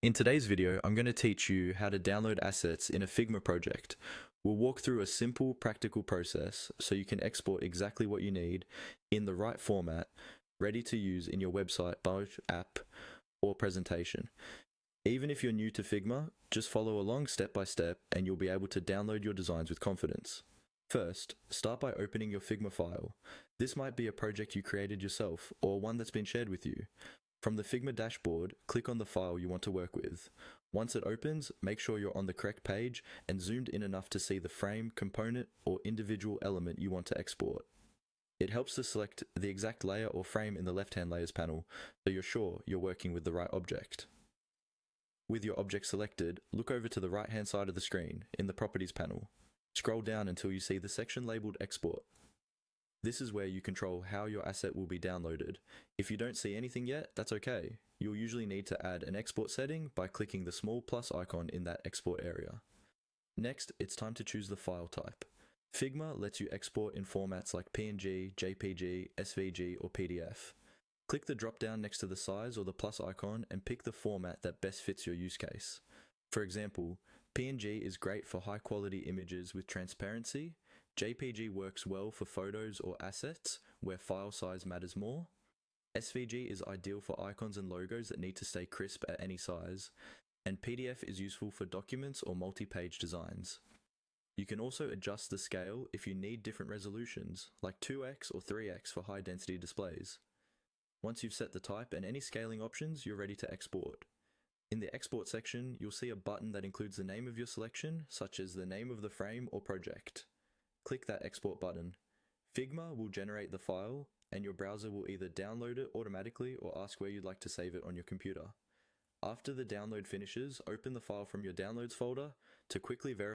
In today's video, I'm going to teach you how to download assets in a Figma project. We'll walk through a simple, practical process so you can export exactly what you need in the right format, ready to use in your website, app, or presentation. Even if you're new to Figma, just follow along step by step and you'll be able to download your designs with confidence. First, start by opening your Figma file. This might be a project you created yourself or one that's been shared with you. From the Figma dashboard, click on the file you want to work with. Once it opens, make sure you're on the correct page and zoomed in enough to see the frame, component, or individual element you want to export. It helps to select the exact layer or frame in the left-hand layers panel so you're sure you're working with the right object. With your object selected, look over to the right-hand side of the screen in the Properties panel. Scroll down until you see the section labeled Export. This is where you control how your asset will be downloaded. If you don't see anything yet, that's okay. You'll usually need to add an export setting by clicking the small plus icon in that export area. Next, it's time to choose the file type. Figma lets you export in formats like PNG, JPG, SVG, or PDF. Click the drop-down next to the size or the plus icon and pick the format that best fits your use case. For example, PNG is great for high-quality images with transparency. JPG works well for photos or assets where file size matters more. SVG is ideal for icons and logos that need to stay crisp at any size. And PDF is useful for documents or multi-page designs. You can also adjust the scale if you need different resolutions, like 2x or 3x for high-density displays. Once you've set the type and any scaling options, you're ready to export. In the export section, you'll see a button that includes the name of your selection, such as the name of the frame or project. Click that export button. Figma will generate the file, and your browser will either download it automatically or ask where you'd like to save it on your computer. After the download finishes, open the file from your downloads folder to quickly verify